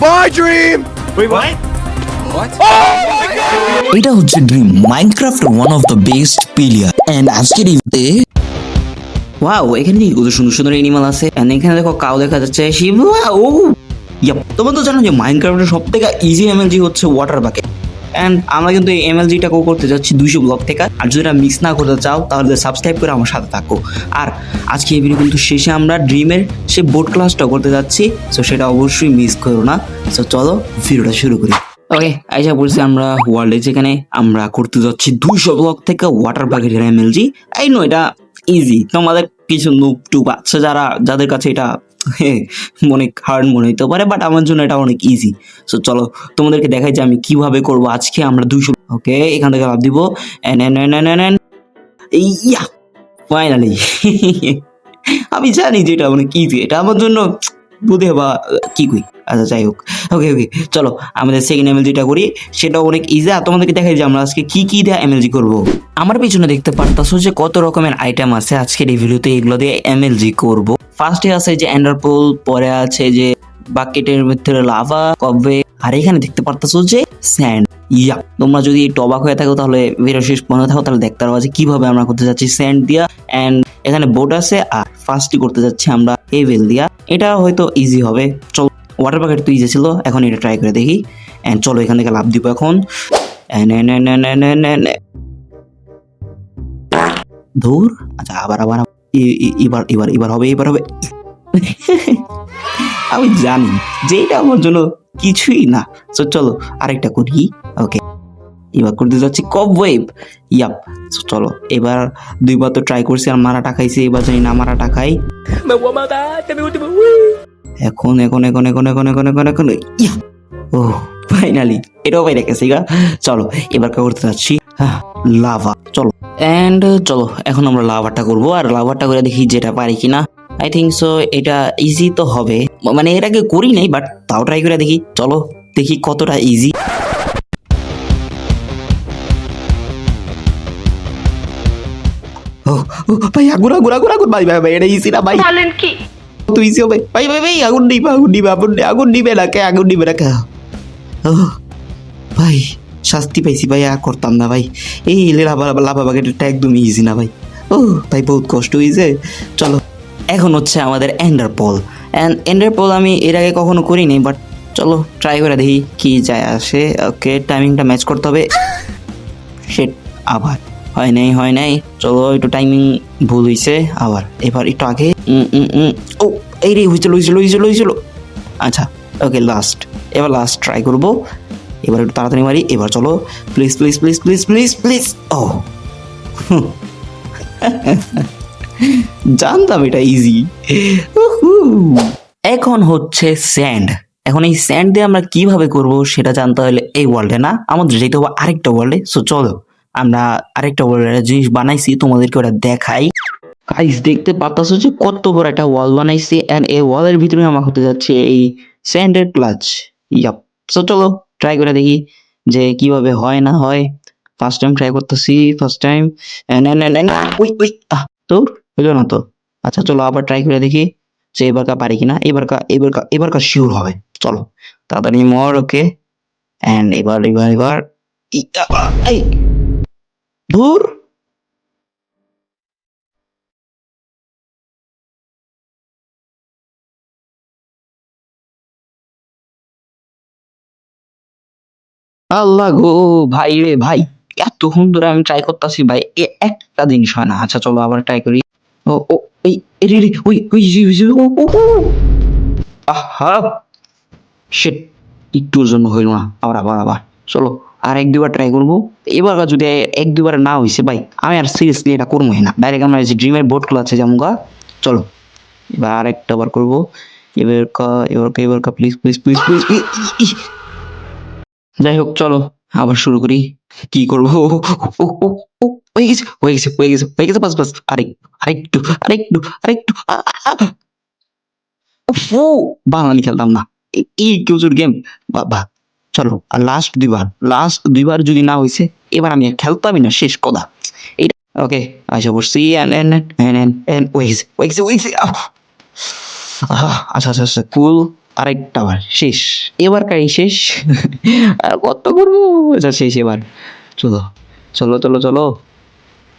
My dream! Wait, what? এটা হচ্ছে Dream Minecraft one of the best player and আজকের ইভেন্টে ওয়াও এখানে কি কত সুন্দর সুন্দর অ্যানিমাল আছে এন্ড এখানে দেখো কাউ দেখা যাচ্ছে শিব ও ইয়াপ তোমরা তো জানো যে মাইনক্রাফটের সবথেকে ইজি এমএলজি হচ্ছে ওয়াটার বাকেট এন্ড আমরা কিন্তু এই এমএলজিটাকেও করতে যাচ্ছি 200 ব্লক থেকে। আর যদি এটা মিক্স না করতে চাও তাহলে সাবস্ক্রাইব করে আমার সাথে থাকো। আর আজকে এই ভিডিও কিন্তু শেষে আমরা ড্রিমের সেই বোট ক্লাসটা করতে যাচ্ছি, সো সেটা অবশ্যই মিস করো না। সো চলো ভিডিওটা শুরু করি। ওকে আইসা বলছি আমরা ওয়ার্ল্ডে, যেখানে আমরা করতে যাচ্ছি 200 ব্লক থেকে ওয়াটার বাকেটের এমএলজি। এই নো এটা ইজি, তোমাদের কিছু নুব টুব আছে যাদের কাছে এটা অনেক হার্ড মনে হতে পারে, বাট আমার জন্য এটা অনেক ইজি। সো চলো তোমাদেরকে দেখাই যে আমি কিভাবে করব। আজকে আমরা 200 ওকে এখান থেকে লাভ দিব ইয়া ফাইনালি আমি জানি যে এটা অনেক ইজি, এটা আমার জন্য বুঝে বা কি কই। আচ্ছা যাই হোক, ওকে ওকে চলো আমাদের সেকেন্ড এমএলজিটা করি, সেটা অনেক ইজি। আর তোমাদেরকে দেখাই যে আমরা আজকে কি কি দিয়ে এমএলজি করব। আমার পিছনে দেখতে পারতাছো যে কত রকমের আইটেম আছে আজকের এই ভিডিওতে, এগুলো দিয়ে এমএলজি করব। ফার্স্টে আছে যে এন্ডারপোল, পরে আছে যে বাকেটের ভিতরে লাভা কবে, আর এখানে দেখতে পারতাছো যে স্যান্ড। ইয়া তোমরা যদি একটু অবাক হয়ে থাকো তাহলে ভিডিও শেষ পর্যন্ত থাকো, তাহলে দেখতে পারবা যে কিভাবে আমরা করতে যাচ্ছি স্যান্ড দিয়া। এন্ড এখানে বোট আছে, আর ফার্স্টই করতে যাচ্ছি আমরা হেভেল দিয়া। এটা হয়তো ইজি হবে। চলো ওয়াটার বাকেট তো ইজি ছিল, এখন এটা ট্রাই করে দেখি। এন্ড চলো এখান থেকে লাভ দিব এখন। ধুর, আচ্ছা আবার আবার এবার এবার এবার হবে, এবার হবে। আমি জানি যে এটা আমার জন্য কিছুই না। সো চলো আরেকটা করি। ওকে এবার করতে যাচ্ছি কবওয়েব। ইয়াপ চলো এবার দুইবার তো ট্রাই করছি আর মারাটা খাইছি, এবার জানি না মারাটা খাই। এখন এখন এখন এখন এখন এখন এখন এখন ইয়া ও ফাইনালি এটাও পাই রেখেছি গা। চলো এবার করতে যাচ্ছি লাভা। চলো এন্ড চলো এখন আমরা লাভাটা করবো, আর লাভাটা করে দেখি যেটা পারি কিনা। আই থিঙ্ক সো এটা ইজি তো হবে, মানে এর আগে করি নাই বাট তাও ট্রাই করে দেখি। চলো দেখি কতটা ইজি। ও ভাই আগুন আগুন আগুন আগুন, ভাই ভাই ভাই এটা ইজি না ভাই, বলেন কি তো ইজি হবে ভাই ভাই ভাই আগুন নিবে আগুন নিবে আগুন নিবে না কে, আগুন নিবে না কে। ও ভাই শাস্তি পাইছি ভাই, আর করতাম না ভাই। এই লাভা বাকেটটা একদম ইজি না ভাই। ও ভাই বহুত কষ্ট হয়েছে। চলো এখন হচ্ছে আমাদের এন্ডারপল। এন্ডারপল আমি এর আগে কখনো করিনি, বাট চলো ট্রাই করে দেখি কি যায় আসে। ওকে টাইমিংটা ম্যাচ করতে হবে। সেট আবার হয় নাই। চলো একটু টাইমিং ভুল হয়েছে, আবার এবার একটু আগে। ও এই রে হয়েছিল। আচ্ছা ওকে লাস্ট, এবার লাস্ট ট্রাই করবো। এবার একটু তাড়াতাড়ি মারি। এবার চলো please please please please please please. ও জানতাম এটা ইজি। এখন হচ্ছে স্যান্ড। এখন এই স্যান্ড দিয়ে আমরা কিভাবে করব সেটা জানতে হলে এই ওয়ার্ল্ডে না, আমাদের যেতে হবে আরেকটা ওয়ার্ল্ডে। সো চলো আমরা আরেকটা ওয়ার্ল্ডের জিনিস বানাইছি, তোমাদেরকে ওটা দেখাই। গাইস দেখতে পাচ্ছো যে কত বড় একটা ওয়াল বানাইছি, এন্ড এই ওয়ালের ভিতরে আমার হতে যাচ্ছে এই স্যান্ডের ক্লাচ। ইয়াপ সো চলো ট্রাই করে দেখি যে কিভাবে হয় না হয়। ফার্স্ট টাইম ট্রাই করতেছি, ফার্স্ট টাইম। ওই তো হইলো না তো। আচ্ছা চলো আবার ট্রাই করে দেখি যে এবারকার পারি কিনা। এবারকার শিওর হবে। চলো তাড়াতাড়ি মর। ওকে এন্ড এবার এবার এবার এই ধুর। আল্লাহ গো ভাই রে ভাই, এতক্ষণ ধরে আমি ট্রাই করতেছি ভাই, একটা জিনিস হয় না। আচ্ছা চলো আবার ট্রাই করি। ও ও এই রে রে ওই ওই আহা শিট, একটুর জন্য হইল না। আবার আবার আবার চলো আর এক দুবার ট্রাই করবো। এবার যদি এক দুবার না হয়েছে ভাই, আমি আর সিরিয়াসলি এটা করবোই না। ডাইরেক্ট আমরা যে ড্রিমের বোর্ড গুলো আছে যেমন গা। চলো এবার আরেকটা বার করবো। এবার প্লিজ প্লিজ প্লিজ প্লিজ। যাই হোক চলো আবার শুরু করি। কি করবো? ও ও ও হয়ে গেছে বাস বাস। আরেকটু ও বাঙালি খেলতাম না এই কিউজুর গেম বাবা। চলো আর লাস্ট দুইবার যদি না হয়েছে, এবার আমি আর খেলতামই না, শেষ কথা এইটা। ওকে আচ্ছা বসছি। হয়ে গেছে। আচ্ছা কুল। আরেকটা বার শেষ, এবার কাই শেষ। আর কত করবো, আচ্ছা শেষ এবার। চলো চলো চলো চলো,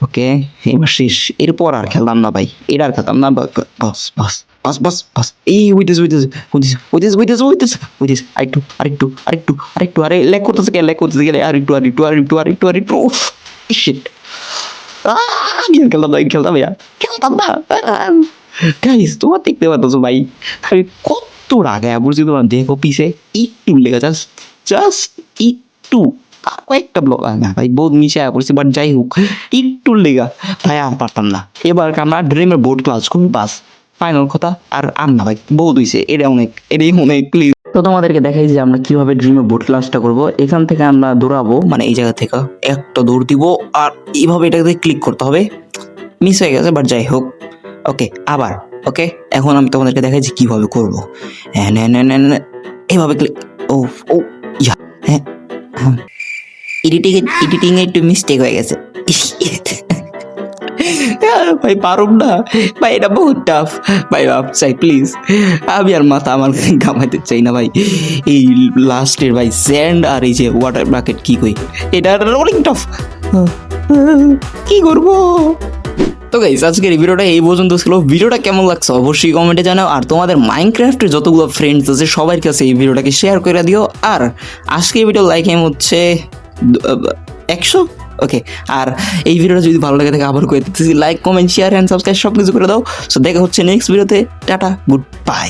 ওকে এবার শেষ, এরপর আর খেলতাম না ভাই, এটা আর খেলতাম না। বাস বাস বাস বাস বাস, এই উইতেছে উইতেছে উইতেছে উইতেছে উইতেছে উইতেছে উইতেছে, আরেকটু আরেকটু আরেকটু আরেকটু, আরে ল্যাগ করতেছে গেলে, ল্যাগ করতেছে গেলে, আরেকটু আরেকটু আরেকটু আরেকটু আরেকটু, শিট। আমি আর খেলতাম না, খেলতাম না, খেলতাম না। গাইস তোমার দেখতে পাচ্ছ ভাই, আমি কত রাগায় পড়ছি, তোমার দেখো পিছে একটু লেগে, জাস্ট জাস্ট একটু, আর কয়েকটা ব্লক না ভাই, বহুত নিচে পড়ছি, বাট যাই হোক একটু লেগা ভাই, আর পারতাম না। এবার আমরা ড্রিমের বোর্ড ক্লাস করুন, বাস ফাইনাল কথা, আর না ভাই, বহুত হয়েছে, এটা অনেক, এটাই অনেক প্লিজ। তো তোমাদেরকে দেখাই যে আমরা কিভাবে ড্রিমে বোট ক্লাসটা করব। এখান থেকে আমরা দৌড়াবো, মানে এই জায়গা থেকে একটা দৌড় দিব, আর এইভাবে এটাকে ক্লিক করতে হবে। মিস হয়ে গেছে, বাট যাই হোক, ওকে আবার, ওকে এখন আমি তোমাদেরকে দেখাই যে কিভাবে করবো। হ্যাঁ এইভাবে ক্লিক, ও ও ইয়া, হ্যাঁ এডিটিং এ একটু মিস্টেক হয়ে গেছে। ভাই পারুম না ভাই, এটা বহুত টাফ ভাই, বাপ চাই প্লিজ, আমি আর মাথা আমার ঘামাইতে চাই না ভাই। এই লাস্টের ভাই স্যান্ড আর এই যে ওয়াটার বাকেট কি কই, এটা অনেক টাফ, কি করবো। তো গাইস আজকের এই ভিডিওটা এই পর্যন্ত ছিল। ভিডিওটা কেমন লাগছে অবশ্যই কমেন্টে জানাও, আর তোমাদের মাইনক্রাফটের যতগুলো ফ্রেন্ডস আছে সবার কাছে এই ভিডিওটাকে শেয়ার করে দিও। আর আজকের ভিডিও লাইক এম হচ্ছে 100, ওকে। আর এই ভিডিওটা যদি ভালো লাগে থাকে আবার করে দিতেছি, like comment share and subscribe সব কিছু করে দাও। সো দেখা হচ্ছে নেক্সট ভিডিওতে, টাটা গুড বাই।